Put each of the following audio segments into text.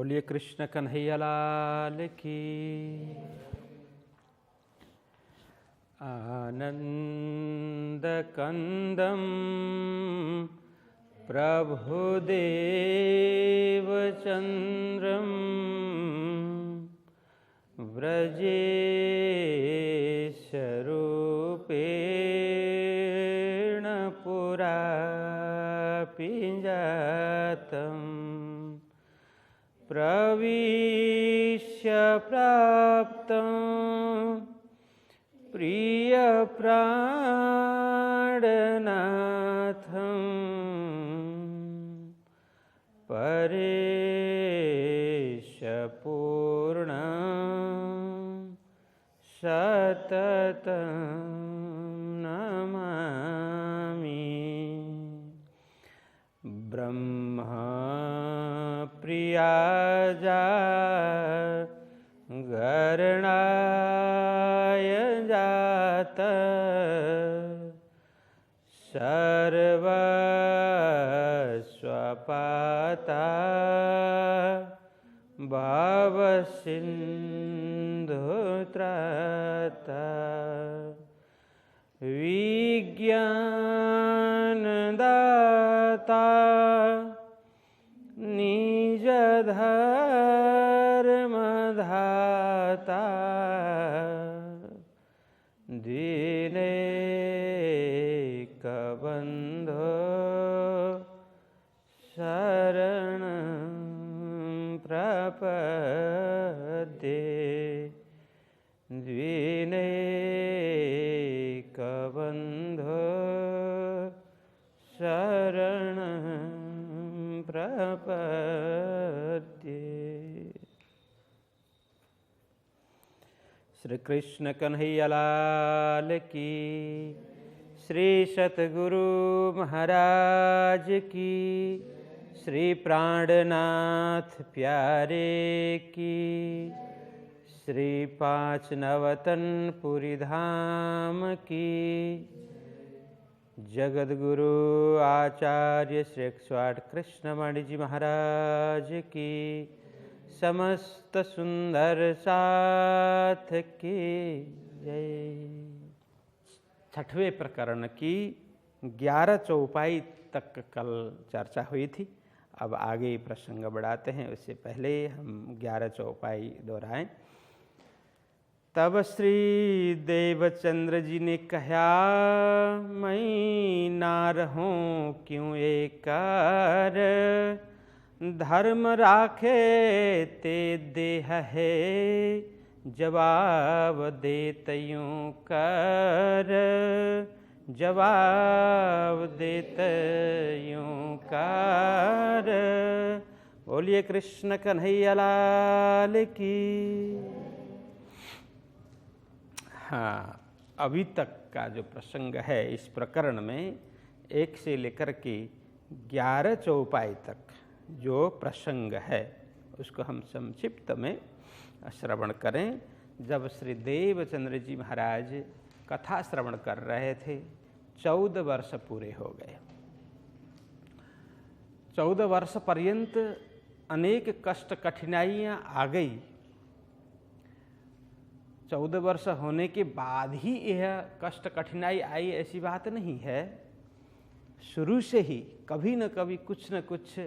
बोलिए कृष्ण कन्हैया लाल की। आनंद कंदम प्रभुदेव चंद्रम व्रजेश रूपेण पुरापि जातम् प्रविश्य प्राप्तं प्रियप्राणनाथं परेशपूर्णं सततं नमामि। ब्रह्मा प्रियाजा गरणाय जात सर्वस्वपाता भवसिन्धुत्राता विज्ञानदाता निजधर्मधाता दीनैकबन्धो शरणं प्रपद्ये दीनैकबन्धो शरणं प्रपद्ये। श्री कृष्ण कन्हैया लाल की। श्री सतगुरु महाराज की। श्री प्राणनाथ प्यारे की। श्री पाँच नवतन पुरी धाम की। जगद्गुरु आचार्य श्री 108 कृष्णमणि जी महाराज की। समस्त सुंदर साथ की जय। छठवें प्रकरण की 11 चौपाई तक कल चर्चा हुई थी। अब आगे प्रसंग बढ़ाते हैं, उससे पहले हम 11 चौपाई दोहराएं। तब श्री देवचंद्र जी ने कहा, मैं ना रहूं क्यों एकार, धर्म राखे ते देह है, जवाब देत यूं कर, जवाब देत यूं कर। बोलिए कृष्ण कन्हैया लाल की। हाँ, अभी तक का जो प्रसंग है इस प्रकरण में 1 से लेकर के 11 चौपाई तक जो प्रसंग है उसको हम संक्षिप्त में श्रवण करें। जब श्री देवचंद्र जी महाराज कथा श्रवण कर रहे थे, 14 वर्ष पूरे हो गए। 14 वर्ष पर्यंत अनेक कष्ट कठिनाइयाँ आ गई। 14 वर्ष होने के बाद ही यह कष्ट कठिनाई आई ऐसी बात नहीं है। शुरू से ही कभी न कभी कुछ न कुछ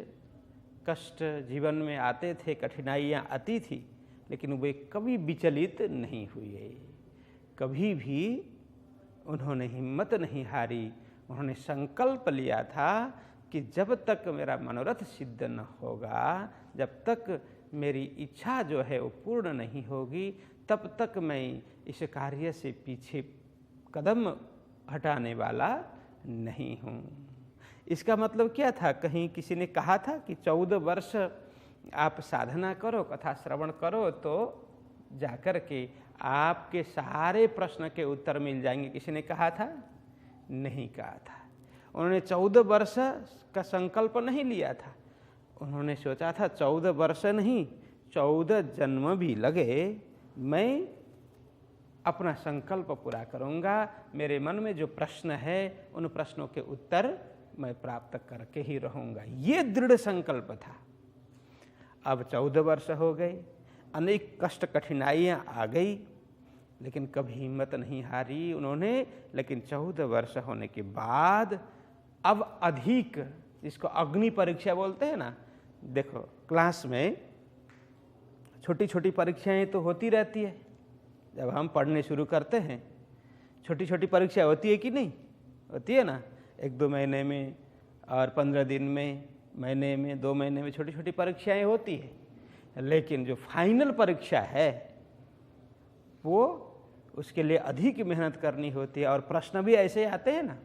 कष्ट जीवन में आते थे, कठिनाइयाँ आती थी, लेकिन वे कभी विचलित नहीं हुए। कभी भी उन्होंने हिम्मत नहीं हारी। उन्होंने संकल्प लिया था कि जब तक मेरा मनोरथ सिद्ध न होगा, जब तक मेरी इच्छा जो है वो पूर्ण नहीं होगी, तब तक मैं इस कार्य से पीछे कदम हटाने वाला नहीं हूँ। इसका मतलब क्या था? कहीं किसी ने कहा था कि 14 वर्ष आप साधना करो, कथा श्रवण करो, तो जाकर के आपके सारे प्रश्न के उत्तर मिल जाएंगे। किसी ने कहा था? नहीं कहा था। उन्होंने 14 वर्ष का संकल्प नहीं लिया था। उन्होंने सोचा था 14 वर्ष नहीं, 14 जन्म भी लगे, मैं अपना संकल्प पूरा करूंगा। मेरे मन में जो प्रश्न है उन प्रश्नों के उत्तर मैं प्राप्त करके ही रहूंगा। ये दृढ़ संकल्प था। अब 14 वर्ष हो गए, अनेक कष्ट कठिनाइयाँ आ गई, लेकिन कभी हिम्मत नहीं हारी उन्होंने। लेकिन 14 वर्ष होने के बाद अब अधिक, जिसको अग्नि परीक्षा बोलते हैं ना, देखो क्लास में छोटी छोटी परीक्षाएं तो होती रहती है। जब हम पढ़ने शुरू करते हैं छोटी छोटी परीक्षा होती है कि नहीं होती है ना, 1-2 महीने में और 15 दिन में, महीने में, 2 महीने में छोटी छोटी परीक्षाएं होती है। लेकिन जो फाइनल परीक्षा है वो उसके लिए अधिक मेहनत करनी होती है और प्रश्न भी ऐसे आते हैं ना।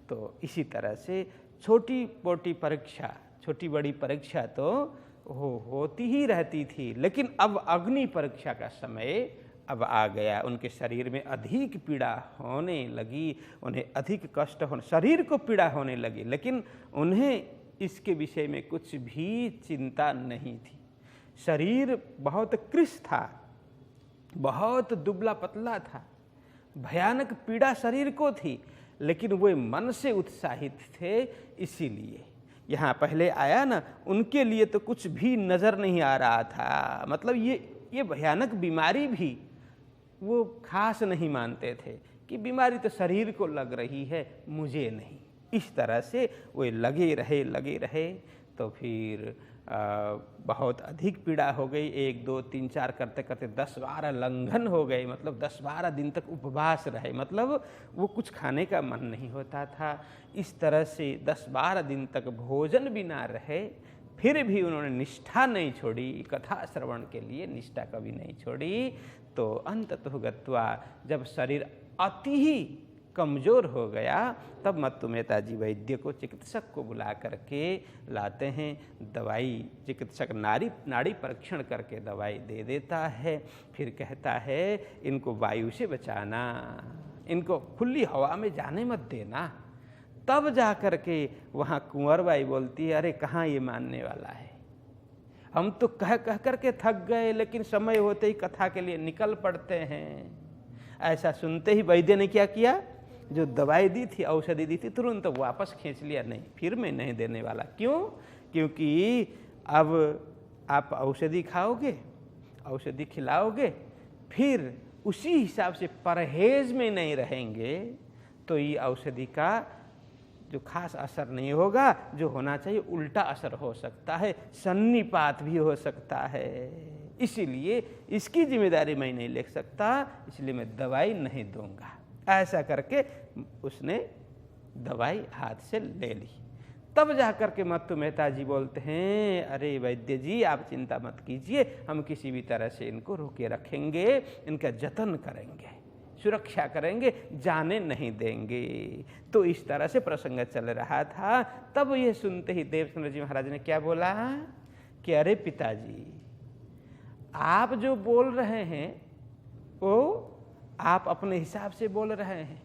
तो इसी तरह से छोटी मोटी परीक्षा, छोटी बड़ी परीक्षा तो होती ही रहती थी, लेकिन अब अग्नि परीक्षा का समय अब आ गया। उनके शरीर में अधिक पीड़ा होने लगी, उन्हें अधिक कष्ट होने, शरीर को पीड़ा होने लगी, लेकिन उन्हें इसके विषय में कुछ भी चिंता नहीं थी। शरीर बहुत कृश था, बहुत दुबला पतला था, भयानक पीड़ा शरीर को थी, लेकिन वे मन से उत्साहित थे। इसीलिए यहाँ पहले आया ना, उनके लिए तो कुछ भी नजर नहीं आ रहा था। मतलब ये भयानक बीमारी भी वो खास नहीं मानते थे कि बीमारी तो शरीर को लग रही है, मुझे नहीं। इस तरह से वे लगे रहे। तो फिर बहुत अधिक पीड़ा हो गई। 1, 2, 3, 4 करते करते 10-12 लंघन हो गए। मतलब 10-12 दिन तक उपवास रहे, मतलब वो कुछ खाने का मन नहीं होता था। इस तरह से 10-12 दिन तक भोजन भी ना रहे, फिर भी उन्होंने निष्ठा नहीं छोड़ी, कथा श्रवण के लिए निष्ठा कभी नहीं छोड़ी। तो अंततः गत्वा जब शरीर अति ही कमज़ोर हो गया, तब मत्तु मेहता जी वैद्य को, चिकित्सक को बुला करके लाते हैं। दवाई चिकित्सक नाड़ी परीक्षण करके दवाई दे देता है। फिर कहता है इनको वायु से बचाना, इनको खुली हवा में जाने मत देना। तब जा कर के वहाँ कुंवर बाई बोलती है, अरे कहाँ ये मानने वाला है, हम तो कह करके थक गए, लेकिन समय होते ही कथा के लिए निकल पड़ते हैं। ऐसा सुनते ही वैद्य ने क्या किया, जो दवाई दी थी, औषधि दी थी, तुरंत वापस खींच लिया। नहीं, फिर मैं नहीं देने वाला। क्यों? क्योंकि अब आप औषधि खाओगे, औषधि खिलाओगे, फिर उसी हिसाब से परहेज में नहीं रहेंगे, तो ये औषधि का जो खास असर नहीं होगा, जो होना चाहिए उल्टा असर हो सकता है, सन्निपात भी हो सकता है। इसीलिए इसकी जिम्मेदारी मैं नहीं ले सकता, इसलिए मैं दवाई नहीं दूंगा। ऐसा करके उसने दवाई हाथ से ले ली। तब जाकर के मत्तु मेहता जी बोलते हैं, अरे वैद्य जी आप चिंता मत कीजिए, हम किसी भी तरह से इनको रोके रखेंगे, इनका जतन करेंगे, सुरक्षा करेंगे, जाने नहीं देंगे। तो इस तरह से प्रसंग चल रहा था। तब ये सुनते ही देवचंद्र जी महाराज ने क्या बोला कि अरे पिताजी, आप जो बोल रहे हैं वो आप अपने हिसाब से बोल रहे हैं,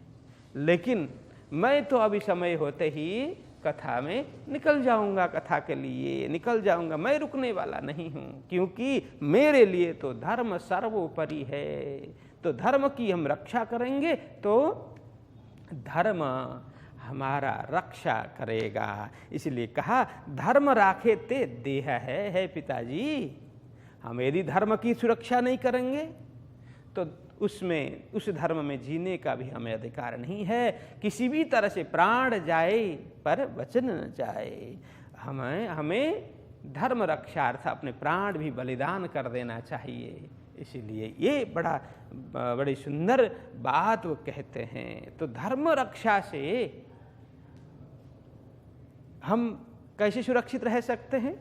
लेकिन मैं तो अभी समय होते ही कथा में निकल जाऊंगा, कथा के लिए निकल जाऊंगा, मैं रुकने वाला नहीं हूं, क्योंकि मेरे लिए तो धर्म सर्वोपरि है। तो धर्म की हम रक्षा करेंगे तो धर्म हमारा रक्षा करेगा। इसलिए कहा धर्म राखे ते देह है पिताजी। हम यदि धर्म की सुरक्षा नहीं करेंगे तो उसमें, उस धर्म में जीने का भी हमें अधिकार नहीं है। किसी भी तरह से प्राण जाए पर वचन न जाए। हमें धर्म रक्षार्थ अपने प्राण भी बलिदान कर देना चाहिए। इसीलिए ये बड़ी सुंदर बात वो कहते हैं। तो धर्म रक्षा से हम कैसे सुरक्षित रह सकते हैं?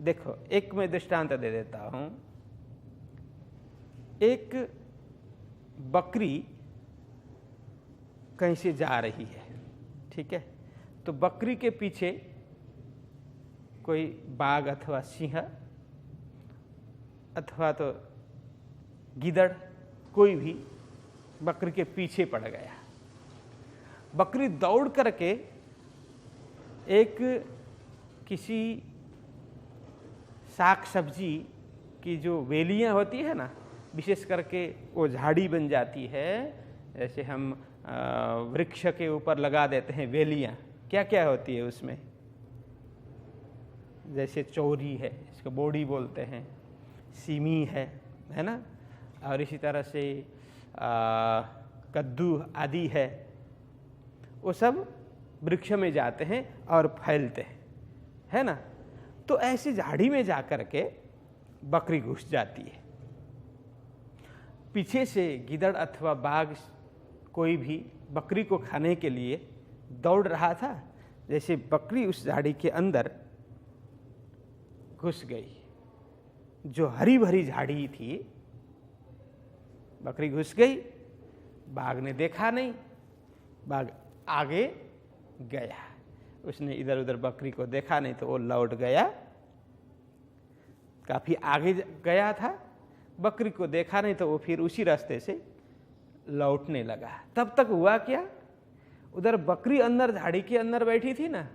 देखो, एक मैं दृष्टांत दे देता हूं। एक बकरी कहीं से जा रही है, ठीक है, तो बकरी के पीछे कोई बाघ अथवा सिंह अथवा तो गिदड़, कोई भी बकरी के पीछे पड़ गया। बकरी दौड़ करके एक किसी साग सब्जी की जो वेलियां होती है ना, विशेष करके वो झाड़ी बन जाती है, जैसे हम वृक्ष के ऊपर लगा देते हैं वेलियां, क्या क्या होती है उसमें, जैसे चौरी है, इसको बोड़ी बोलते हैं, सीमी है ना, और इसी तरह से कद्दू आदि वो सब वृक्ष में जाते हैं और फैलते हैं, है ना। तो ऐसी झाड़ी में जाकर के बकरी घुस जाती है। पीछे से गिदड़ अथवा बाघ कोई भी बकरी को खाने के लिए दौड़ रहा था, जैसे बकरी उस झाड़ी के अंदर घुस गई, जो हरी भरी झाड़ी थी, बकरी घुस गई, बाघ ने देखा नहीं, बाघ आगे गया, उसने इधर उधर बकरी को देखा नहीं तो वो लौट गया, काफी आगे गया था, बकरी को देखा नहीं तो वो फिर उसी रास्ते से लौटने लगा। तब तक हुआ क्या, उधर बकरी अंदर झाड़ी के अंदर बैठी थी ना,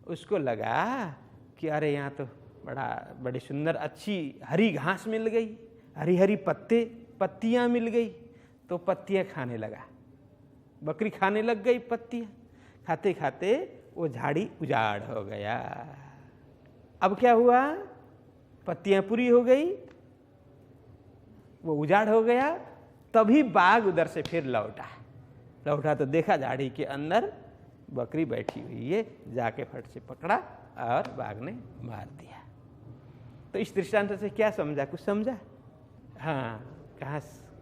उसको लगा कि अरे यहाँ तो बड़ी सुंदर अच्छी हरी घास मिल गई, हरी हरी पत्तियां मिल गई, तो पत्तियां खाने लगा, बकरी खाने लग गई पत्तियां, खाते खाते वो झाड़ी उजाड़ हो गया। अब क्या हुआ, पत्तियां पूरी हो गई, वो उजाड़ हो गया, तभी बाघ उधर से फिर लौटा तो देखा झाड़ी के अंदर बकरी बैठी हुई है, जाके फट से पकड़ा और बाघ ने मार दिया। तो इस दृष्टांत से क्या समझा, कुछ समझा? हाँ,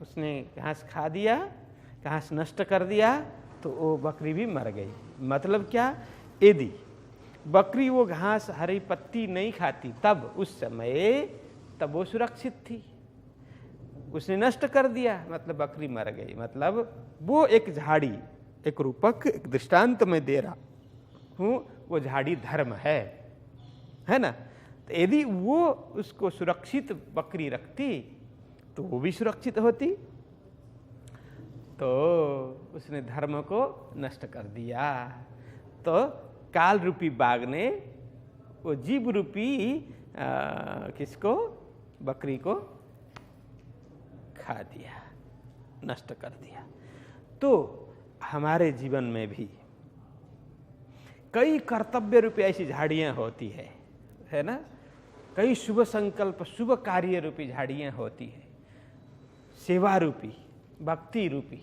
उसने घास खा दिया, घास नष्ट कर दिया, तो वो बकरी भी मर गई। मतलब क्या, यदि बकरी वो घास हरी पत्ती नहीं खाती तब उस समय तब वो सुरक्षित थी, उसने नष्ट कर दिया, मतलब बकरी मर गई। मतलब वो एक झाड़ी, एक रूपक, एक दृष्टांत में दे रहा हूं, वो झाड़ी धर्म है ना। तो यदि वो उसको सुरक्षित बकरी रखती तो वो भी सुरक्षित होती, तो उसने धर्म को नष्ट कर दिया। तो काल रूपी बाघ ने वो जीव रूपी किसको, बकरी को खा दिया, नष्ट कर दिया। तो हमारे जीवन में भी कई कर्तव्य रूपी ऐसी झाड़ियां होती है ना, कई शुभ संकल्प शुभ कार्य रूपी झाड़ियां होती है, सेवा रूपी, भक्ति रूपी,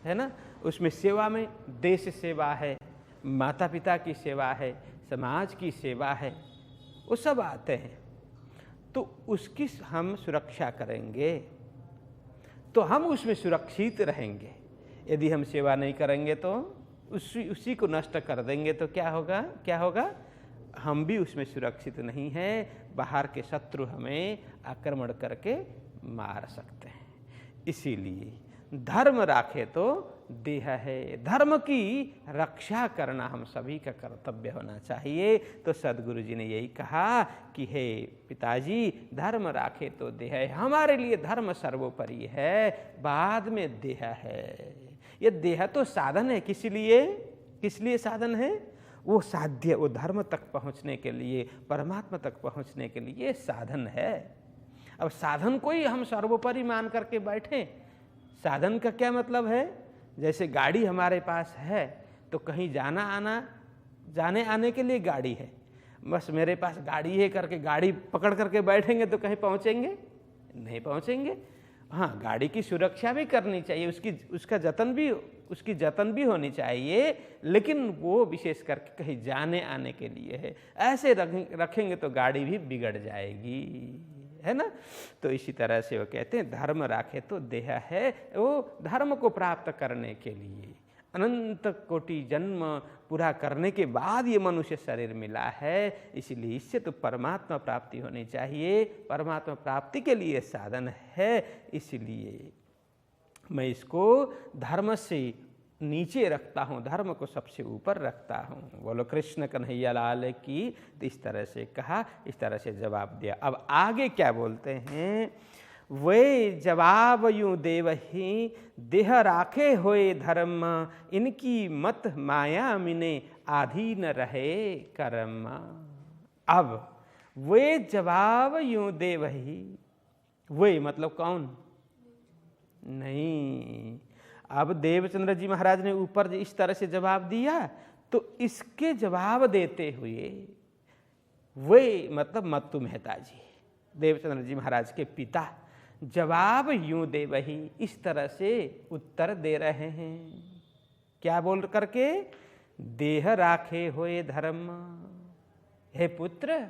है ना। उसमें सेवा में देश सेवा है, माता पिता की सेवा है, समाज की सेवा है, वो सब आते हैं। तो उसकी हम सुरक्षा करेंगे तो हम उसमें सुरक्षित रहेंगे। यदि हम सेवा नहीं करेंगे तो उसी को नष्ट कर देंगे तो क्या होगा, हम भी उसमें सुरक्षित नहीं हैं, बाहर के शत्रु हमें आक्रमण करके मार सकते हैं। इसीलिए धर्म राखे तो देह है, धर्म की रक्षा करना हम सभी का कर्तव्य होना चाहिए। तो सदगुरु जी ने यही कहा कि हे पिताजी, धर्म राखे तो देह है, हमारे लिए धर्म सर्वोपरि है, बाद में देह है। ये देह तो साधन है, किस लिए साधन है, वो साध्य, वो धर्म तक पहुंचने के लिए, परमात्मा तक पहुंचने के लिए साधन है। अब साधन को ही हम सर्वोपरि मान करके बैठे, साधन का क्या मतलब है, जैसे गाड़ी हमारे पास है तो कहीं जाने आने के लिए गाड़ी है, बस मेरे पास गाड़ी है करके गाड़ी पकड़ करके बैठेंगे तो कहीं पहुंचेंगे नहीं पहुंचेंगे। हाँ, गाड़ी की सुरक्षा भी करनी चाहिए, उसकी जतन भी होनी चाहिए, लेकिन वो विशेष करके कहीं जाने आने के लिए है। ऐसे रखेंगे तो गाड़ी भी बिगड़ जाएगी, है ना। तो इसी तरह से वो कहते हैं धर्म राखे तो देह है, वो धर्म को प्राप्त करने के लिए अनंत कोटि जन्म पूरा करने के बाद ये मनुष्य शरीर मिला है, इसलिए इससे तो परमात्मा प्राप्ति होनी चाहिए, परमात्मा प्राप्ति के लिए साधन है। इसलिए मैं इसको धर्म से नीचे रखता हूँ, धर्म को सबसे ऊपर रखता हूँ। बोलो कृष्ण कन्हैया लाल की। तो इस तरह से कहा, इस तरह से जवाब दिया। अब आगे क्या बोलते हैं, वे जवाब यूं देवही, देह राखे होए धर्म, इनकी मत माया मिने आधीन रहे कर्म। अब वे जवाब यूं देवही, वे मतलब कौन, नहीं, अब देवचंद्र जी महाराज ने ऊपर इस तरह से जवाब दिया, तो इसके जवाब देते हुए वे मतलब मत्तु मेहता जी, देवचंद्र जी महाराज के पिता, जवाब यूं दे वही, इस तरह से उत्तर दे रहे हैं। क्या बोल करके? देह राखे होए धर्म। हे पुत्र,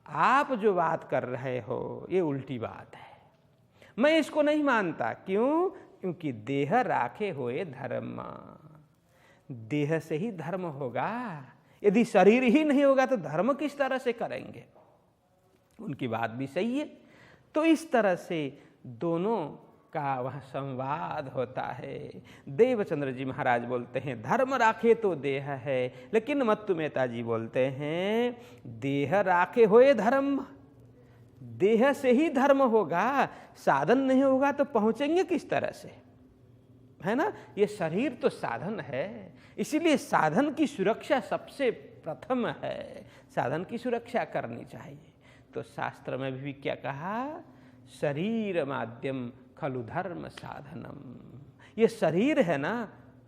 आप जो बात कर रहे हो ये उल्टी बात है, मैं इसको नहीं मानता। क्यों? क्योंकि देह राखे हुए धर्म, देह से ही धर्म होगा। यदि शरीर ही नहीं होगा तो धर्म किस तरह से करेंगे? उनकी बात भी सही है। तो इस तरह से दोनों का वह संवाद होता है। देवचंद्र जी महाराज बोलते हैं धर्म राखे तो देह है, लेकिन मत्तु मेहता जी बोलते हैं देह राखे होए धर्म। देह से ही धर्म होगा, साधन नहीं होगा तो पहुंचेंगे किस तरह से? है ना? ये शरीर तो साधन है, इसीलिए साधन की सुरक्षा सबसे प्रथम है। साधन की सुरक्षा करनी चाहिए। तो शास्त्र में भी क्या कहा? शरीर माध्यम खलु धर्म साधनम। ये शरीर है ना,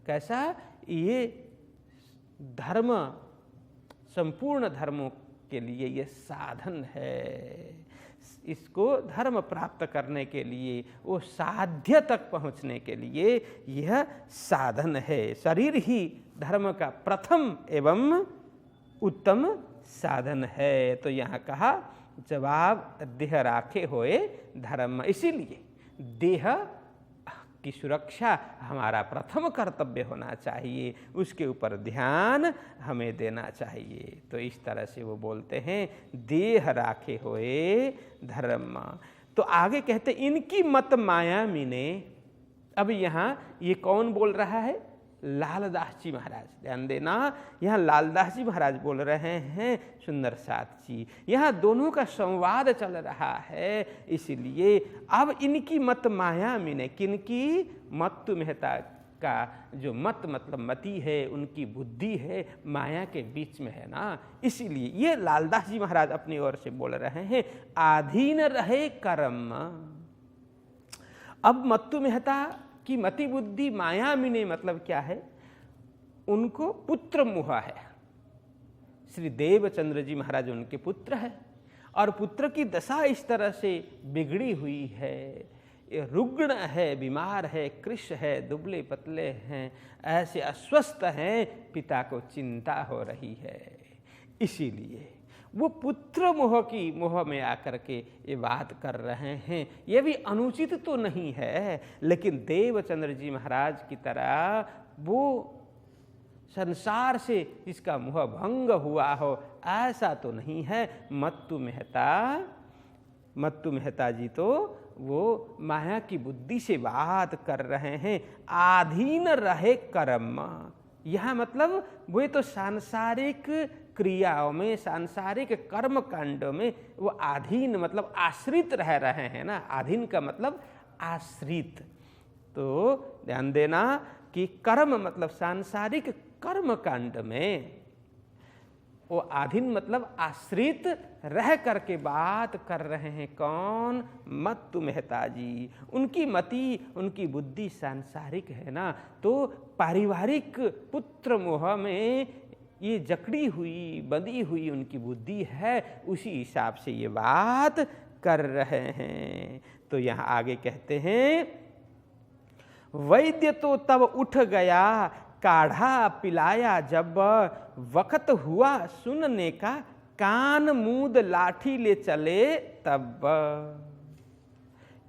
कैसा? ये धर्म, संपूर्ण धर्मों के लिए ये साधन है। इसको धर्म प्राप्त करने के लिए, वो साध्य तक पहुंचने के लिए यह साधन है। शरीर ही धर्म का प्रथम एवं उत्तम साधन है। तो यहाँ कहा जवाब देह राखे होए धर्म। इसीलिए देह की सुरक्षा हमारा प्रथम कर्तव्य होना चाहिए, उसके ऊपर ध्यान हमें देना चाहिए। तो इस तरह से वो बोलते हैं देह राखे होए धर्म। तो आगे कहते इनकी मत माया मीने। अब यहाँ ये कौन बोल रहा है? लालदास जी महाराज। ध्यान देना, यहाँ लालदास जी महाराज बोल रहे हैं सुंदर साथ जी। यहाँ दोनों का संवाद चल रहा है। इसलिए अब इनकी मत माया मीने, किनकी? मत्तु मेहता का जो मत मतलब मति है, उनकी बुद्धि है, माया के बीच में है ना। इसीलिए ये लालदास जी महाराज अपनी ओर से बोल रहे हैं आधीन रहे कर्म। अब मत्तु मेहता की मति बुद्धि माया मिने मतलब क्या है? उनको पुत्र मोह है। श्री देवचंद्र जी महाराज उनके पुत्र है, और पुत्र की दशा इस तरह से बिगड़ी हुई है, रुग्ण है, बीमार है, कृश है, दुबले पतले हैं, ऐसे अस्वस्थ हैं, पिता को चिंता हो रही है। इसीलिए वो पुत्र मोह में आकर के ये बात कर रहे हैं। ये भी अनुचित तो नहीं है, लेकिन देवचंद्र जी महाराज की तरह वो संसार से जिसका मोह भंग हुआ हो ऐसा तो नहीं है। मत्तु मेहता जी तो वो माया की बुद्धि से बात कर रहे हैं। आधीन रहे कर्म, यह मतलब वे तो सांसारिक क्रियाओं में, सांसारिक कर्म कांडों में वो आधीन मतलब आश्रित रह रहे हैं ना। आधीन का मतलब आश्रित। तो ध्यान देना कि कर्म मतलब सांसारिक कर्म कांड में वो आधीन मतलब आश्रित रह करके बात कर रहे हैं। कौन? मत्तु मेहता जी। उनकी मति, उनकी बुद्धि सांसारिक है ना, तो पारिवारिक पुत्र मोह में ये जकड़ी हुई, बंधी हुई उनकी बुद्धि है, उसी हिसाब से ये बात कर रहे हैं। तो यहाँ आगे कहते हैं वैद्य तो तब उठ गया, काढ़ा पिलाया जब, वक्त हुआ सुनने का, कान मूद लाठी ले चले तब।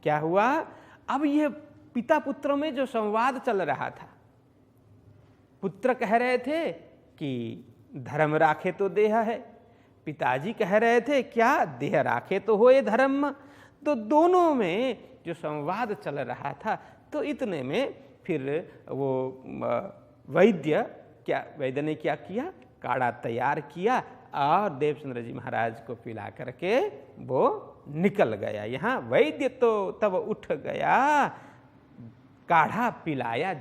क्या हुआ? अब ये पिता पुत्र में जो संवाद चल रहा था, पुत्र कह रहे थे कि धर्म राखे तो देह है, पिताजी कह रहे थे क्या? देह राखे तो होए धर्म। तो दोनों में जो संवाद चल रहा था, तो इतने में फिर वो वैद्य ने क्या किया? काढ़ा तैयार किया और देवचंद्र जी महाराज को पिला करके वो निकल गया। यहाँ वैद्य तो तब उठ गया, काढ़ा पिलाया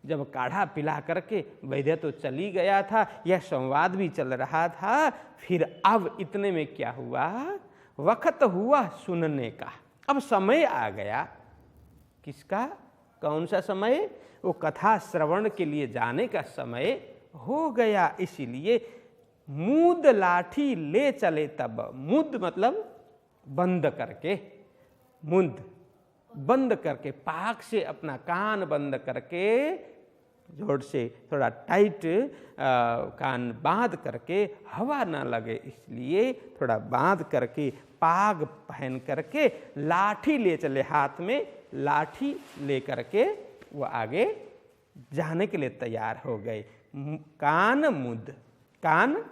जब काढ़ा पिला करके वैद्य तो चली गया था, यह संवाद भी चल रहा था। फिर अब इतने में क्या हुआ? वक्त हुआ सुनने का। अब समय आ गया। किसका? कौन सा समय? वो कथा श्रवण के लिए जाने का समय हो गया। इसीलिए मुद लाठी ले चले तब, मुद मतलब बंद करके, मुद बंद करके, पाक से अपना कान बंद करके, जोर से थोड़ा टाइट कान बांध करके, हवा ना लगे इसलिए थोड़ा बांध करके, पाग पहन करके लाठी ले चले, हाथ में लाठी ले करके वो आगे जाने के लिए तैयार हो गए। कान मुद, कान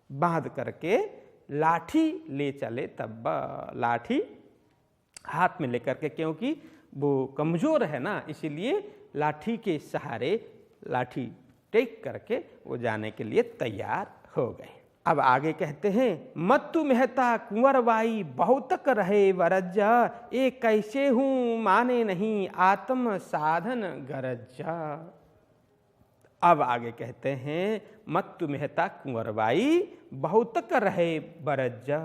बांध करके लाठी ले चले तब, लाठी हाथ में लेकर के, क्योंकि वो कमजोर है ना, इसीलिए लाठी के सहारे, लाठी टेक करके वो जाने के लिए तैयार हो गए। अब आगे कहते हैं, मत्तु मेहता कुंवर बाई बहुतक रहे वरज्जा, ए कैसे हूँ माने नहीं आत्म साधन गरज्जा। अब आगे कहते हैं, मत्तु मेहता कुंवर बाई बहुतक रहे वरज्जा।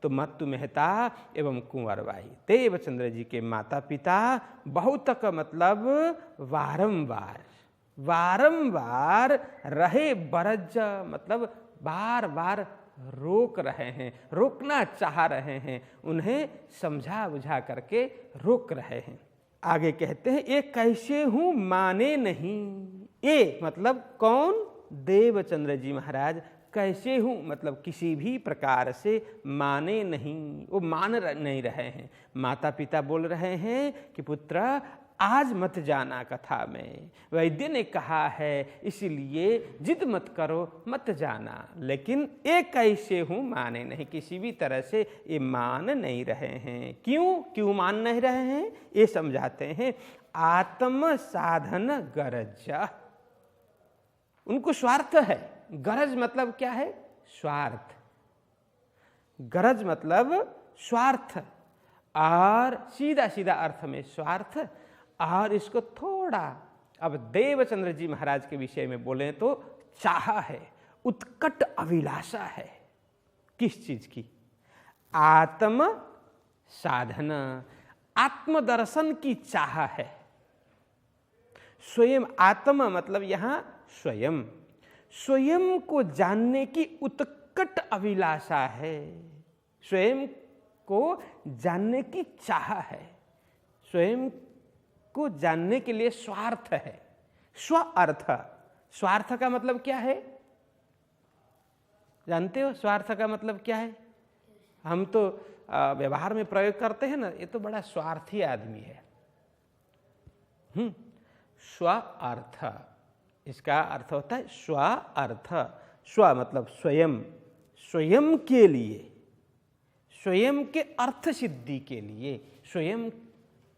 तो मत्तु मेहता एवं कुंवर बाई देवचंद्र जी के माता पिता, बहुतक मतलब वारंवार, वारंवार रहे बरज्जा मतलब बार बार रोक रहे हैं, रोकना चाह रहे हैं, उन्हें समझा बुझा करके रोक रहे हैं। आगे कहते हैं, ये कैसे हूँ माने नहीं, ये मतलब कौन, देवचंद्र जी महाराज, कैसे हूँ मतलब किसी भी प्रकार से माने नहीं, वो मान नहीं रहे हैं। माता पिता बोल रहे हैं कि पुत्र आज मत जाना कथा में, वैद्य ने कहा है इसलिए जिद मत करो, मत जाना, लेकिन एक कैसे हूँ माने नहीं, किसी भी तरह से ये मान नहीं रहे हैं। क्यों मान नहीं रहे हैं, ये समझाते हैं। आत्म साधन गरज, उनको स्वार्थ है। गरज मतलब क्या है, स्वार्थ, गरज मतलब स्वार्थ, और सीधा सीधा अर्थ में स्वार्थ, और इसको थोड़ा अब देवचंद्र जी महाराज के विषय में बोलें तो चाह है, उत्कट अभिलाषा है। किस चीज की, आत्म साधन, आत्मदर्शन की चाह है। स्वयं, आत्म मतलब यहां स्वयं, स्वयं को जानने की उत्कट अभिलाषा है, स्वयं को जानने की चाह है, स्वयं को जानने के लिए स्वार्थ है। स्व अर्थ, स्वार्थ का मतलब क्या है, जानते हो स्वार्थ का मतलब क्या है? हम तो व्यवहार में प्रयोग करते हैं ना, ये तो बड़ा स्वार्थी आदमी है। स्व अर्थ, इसका अर्थ होता है स्व अर्थ। स्व मतलब स्वयं, स्वयं के लिए, स्वयं के अर्थ सिद्धि के लिए, स्वयं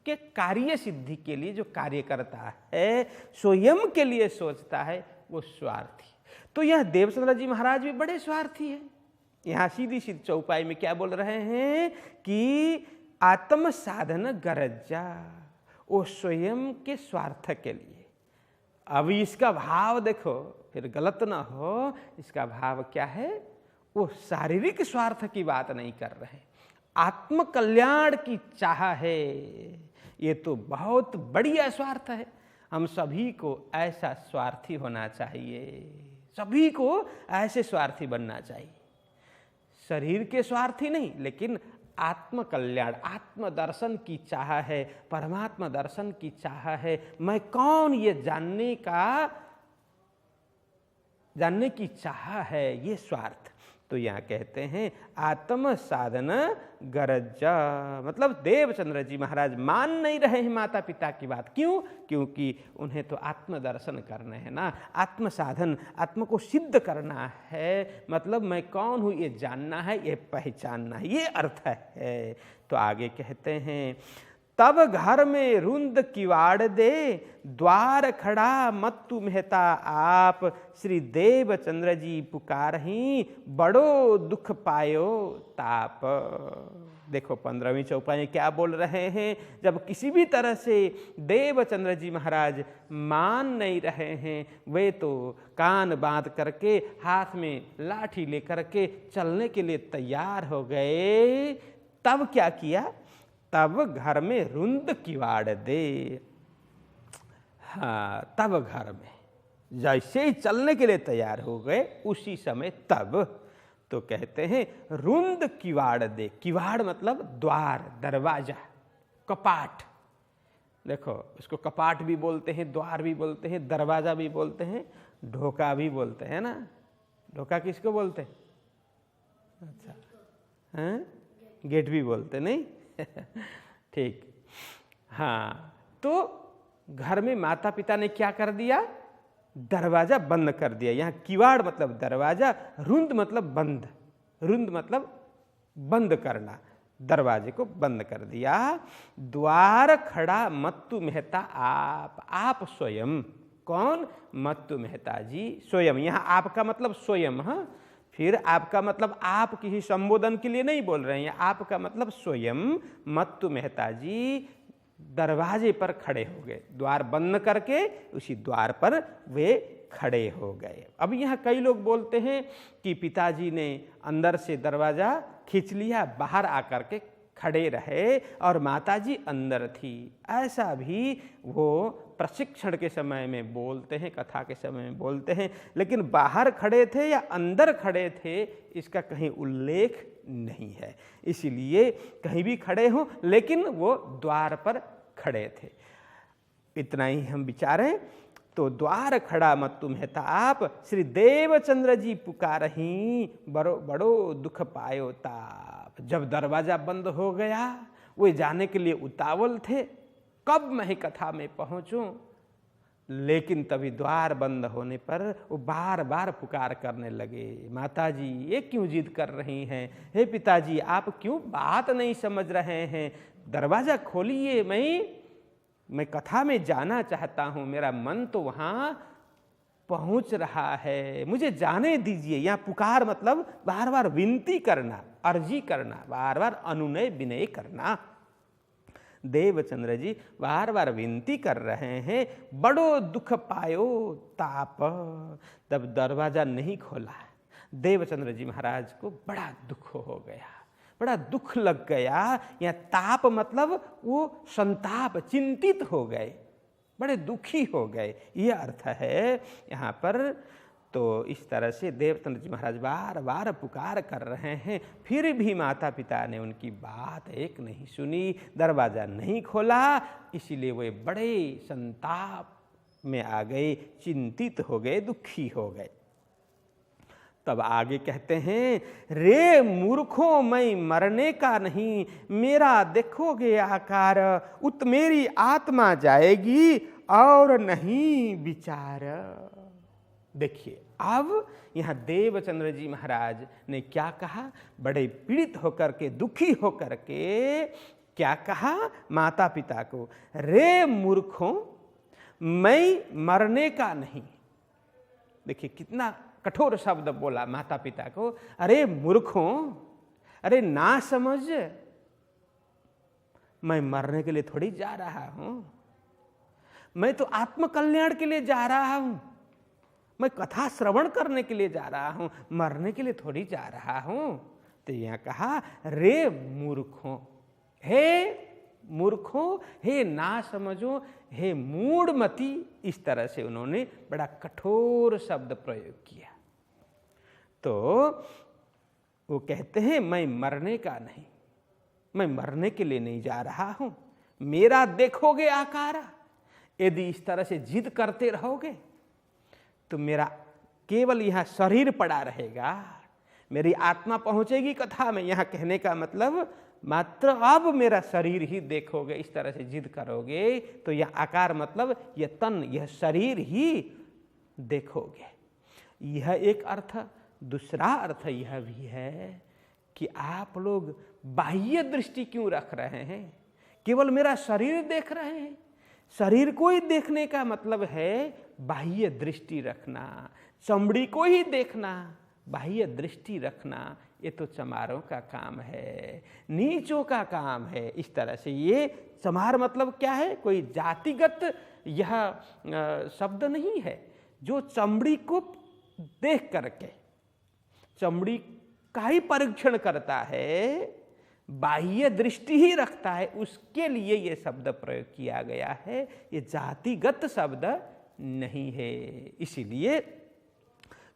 के कार्य सिद्धि के लिए जो कार्य करता है, स्वयं के लिए सोचता है, वो स्वार्थी। तो यह देवचंद्र जी महाराज भी बड़े स्वार्थी हैं। यहां सीधी सीधी चौपाई में क्या बोल रहे हैं कि आत्म साधन गरजा, वो स्वयं के स्वार्थ के लिए। अब इसका भाव देखो, फिर गलत ना हो, इसका भाव क्या है, वो शारीरिक स्वार्थ की बात नहीं कर रहे, आत्म कल्याण की चाह है। ये तो बहुत बढ़िया स्वार्थ है। हम सभी को ऐसा स्वार्थी होना चाहिए, सभी को ऐसे स्वार्थी बनना चाहिए। शरीर के स्वार्थी नहीं, लेकिन आत्म कल्याण, आत्म दर्शन की चाह है, परमात्मा दर्शन की चाह है। मैं कौन ये जानने की चाह है, ये स्वार्थ। तो यहाँ कहते हैं आत्म साधन गरजा, मतलब देवचंद्र जी महाराज मान नहीं रहे हैं माता पिता की बात। क्यों? क्योंकि उन्हें तो आत्म दर्शन करना है ना, आत्म साधन, आत्म को सिद्ध करना है। मतलब मैं कौन हूँ ये जानना है, ये पहचानना है, ये अर्थ है। तो आगे कहते हैं, तब घर में रुंद किवाड़ दे, द्वार खड़ा मत्तु मेहता आप, श्री देवचंद्र जी पुकारहीं, बड़ो दुख पायो ताप। देखो 15वीं चौपाई में क्या बोल रहे हैं। जब किसी भी तरह से देवचंद्र जी महाराज मान नहीं रहे हैं, वे तो कान बांध करके, हाथ में लाठी लेकर के चलने के लिए तैयार हो गए। तब क्या किया, तब घर में रुंद किवाड़ दे। हाँ, तब घर में, जैसे ही चलने के लिए तैयार हो गए उसी समय तब तो कहते हैं रुंद किवाड़ दे। किवाड़ मतलब द्वार, दरवाजा, कपाट। देखो इसको कपाट भी बोलते हैं, द्वार भी बोलते हैं, दरवाजा भी बोलते हैं, ढोका भी बोलते हैं ना। ढोका किसको बोलते हैं? अच्छा, हैं? गेट भी बोलते नहीं? ठीक। हाँ, तो घर में माता पिता ने क्या कर दिया? दरवाजा बंद कर दिया। यहाँ किवाड़ मतलब दरवाजा, रुंद मतलब बंद। रुंद मतलब बंद करना, दरवाजे को बंद कर दिया। द्वार खड़ा मत्तु मेहता आप स्वयं। कौन? मत्तु मेहता जी स्वयं। यहाँ आपका मतलब स्वयं। हाँ, फिर आपका मतलब आप किसी संबोधन के लिए नहीं बोल रहे हैं, आपका मतलब स्वयं मत्तु मेहता जी दरवाजे पर खड़े हो गए। द्वार बंद करके उसी द्वार पर वे खड़े हो गए। अब यहाँ कई लोग बोलते हैं कि पिताजी ने अंदर से दरवाजा खींच लिया, बाहर आकर के खड़े रहे और माताजी अंदर थी। ऐसा भी वो प्रशिक्षण के समय में बोलते हैं, कथा के समय में बोलते हैं, लेकिन बाहर खड़े थे या अंदर खड़े थे इसका कहीं उल्लेख नहीं है। इसीलिए कहीं भी खड़े हों लेकिन वो द्वार पर खड़े थे। इतना ही हम विचारें तो द्वार खड़ा मत्तु मेहता आप, श्री देवचंद्र जी पुकारहीं बड़ो दुख पायो ताप। जब दरवाजा बंद हो गया वो जाने के लिए उतावल थे, कब मैं कथा में पहुंचूं, लेकिन तभी द्वार बंद होने पर वो बार बार पुकार करने लगे, माताजी ये क्यों जिद कर रही हैं? हे पिताजी आप क्यों बात नहीं समझ रहे हैं? दरवाजा खोलिए, मैं कथा में जाना चाहता हूँ, मेरा मन तो वहाँ पहुँच रहा है, मुझे जाने दीजिए। यहाँ पुकार मतलब बार बार विनती करना, अर्जी करना, बार बार अनुनय विनय करना। देवचंद्र जी बार बार विनती कर रहे हैं, बड़ो दुख पायो ताप। तब दरवाजा नहीं खोला, देवचंद्र जी महाराज को बड़ा दुख हो गया, बड़ा दुख लग गया। यहाँ ताप मतलब वो संताप, चिंतित हो गए, बड़े दुखी हो गए, ये अर्थ है यहाँ पर। तो इस तरह से देवचंद्र जी महाराज बार बार पुकार कर रहे हैं, फिर भी माता पिता ने उनकी बात एक नहीं सुनी, दरवाज़ा नहीं खोला। इसीलिए वे बड़े संताप में आ गए, चिंतित हो गए, दुखी हो गए। तब आगे कहते हैं, रे मूर्खों मैं मरने का नहीं, मेरा देखोगे आकार, उत मेरी आत्मा जाएगी और नहीं विचार। देखिए अब यहाँ देवचंद्र जी महाराज ने क्या कहा? बड़े पीड़ित होकर के, दुखी होकर के क्या कहा माता पिता को? रे मूर्खों मैं मरने का नहीं। देखिए कितना कठोर शब्द बोला माता पिता को। अरे मूर्खों, अरे ना समझ, मैं मरने के लिए थोड़ी जा रहा हूं, मैं तो आत्मकल्याण के लिए जा रहा हूं, मैं कथा श्रवण करने के लिए जा रहा हूं, मरने के लिए थोड़ी जा रहा हूं। तो यहां कहा रे मूर्खों, हे मूर्खों, हे ना समझो, हे मूढ़मती। इस तरह से उन्होंने बड़ा कठोर शब्द प्रयोग किया। तो वो कहते हैं मैं मरने का नहीं, मैं मरने के लिए नहीं जा रहा हूं, मेरा देखोगे आकारा। यदि इस तरह से जिद करते रहोगे तो मेरा केवल यहाँ शरीर पड़ा रहेगा, मेरी आत्मा पहुंचेगी कथा में। यहाँ कहने का मतलब मात्र अब मेरा शरीर ही देखोगे, इस तरह से जिद करोगे तो यह आकार मतलब यह तन, यह शरीर ही देखोगे। यह एक अर्थ। दूसरा अर्थ यह भी है कि आप लोग बाह्य दृष्टि क्यों रख रहे हैं? केवल मेरा शरीर देख रहे हैं। शरीर को ही देखने का मतलब है बाह्य दृष्टि रखना, चमड़ी को ही देखना, बाह्य दृष्टि रखना। ये तो चमारों का काम है, नीचों का काम है। इस तरह से ये चमार मतलब क्या है? कोई जातिगत यह शब्द नहीं है। जो चमड़ी को देख करके चमड़ी का ही परीक्षण करता है, बाह्य दृष्टि ही रखता है, उसके लिए ये शब्द प्रयोग किया गया है। ये जातिगत शब्द नहीं है। इसीलिए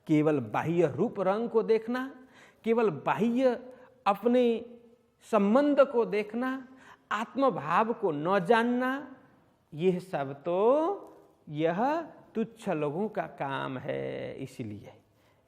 केवल बाह्य रूप रंग को देखना, केवल बाह्य अपने संबंध को देखना, आत्मभाव को न जानना, यह सब तो यह तुच्छ लोगों का काम है। इसलिए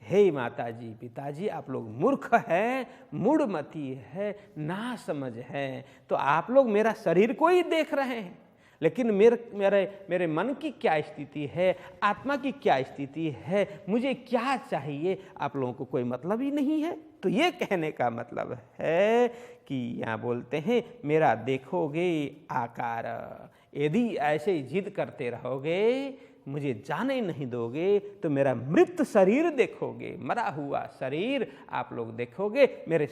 हे माता जी, पिताजी, आप लोग मूर्ख हैं, मूढ़मती है, ना समझ है। तो आप लोग मेरा शरीर को ही देख रहे हैं, लेकिन मेरे मन की क्या स्थिति है, आत्मा की क्या स्थिति है, मुझे क्या चाहिए, आप लोगों को कोई मतलब ही नहीं है। तो ये कहने का मतलब है कि यहाँ बोलते हैं मेरा देखोगे आकार, यदि ऐसे ही जिद करते रहोगे, मुझे जाने नहीं दोगे, तो मेरा मृत शरीर देखोगे, मरा हुआ शरीर आप लोग देखोगे। मेरे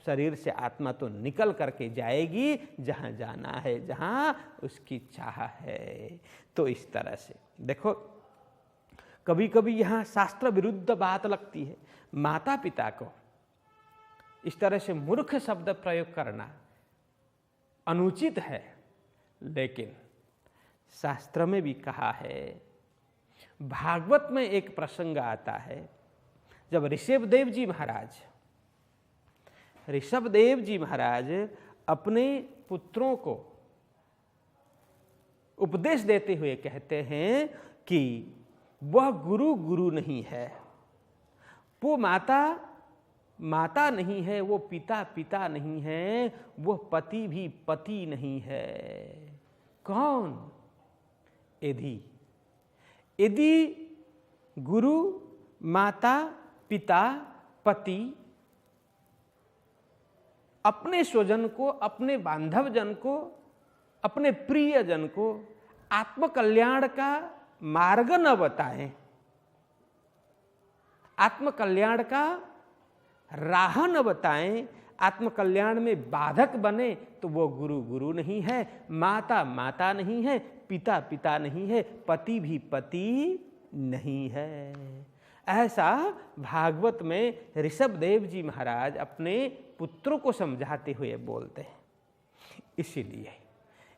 शरीर से आत्मा तो निकल करके जाएगी जहाँ जाना है, जहाँ उसकी चाह है। तो इस तरह से देखो, कभी कभी यहाँ शास्त्र विरुद्ध बात लगती है। माता पिता को इस तरह से मूर्ख शब्द प्रयोग करना अनुचित है, लेकिन शास्त्र में भी कहा है। भागवत में एक प्रसंग आता है, जब ऋषभदेव जी महाराज अपने पुत्रों को उपदेश देते हुए कहते हैं कि वह गुरु नहीं है, वो माता नहीं है, वो पिता नहीं है, वो पति भी पति नहीं है। कौन? यदि गुरु, माता, पिता, पति अपने स्वजन को, अपने बांधव जन को, अपने प्रिय जन को आत्मकल्याण का मार्ग न बताएं, आत्मकल्याण का राह न बताएं, आत्मकल्याण में बाधक बने, तो वो गुरु नहीं है, माता नहीं है, पिता नहीं है, पति भी पति नहीं है। ऐसा भागवत में ऋषभदेव जी महाराज अपने पुत्रों को समझाते हुए बोलते हैं।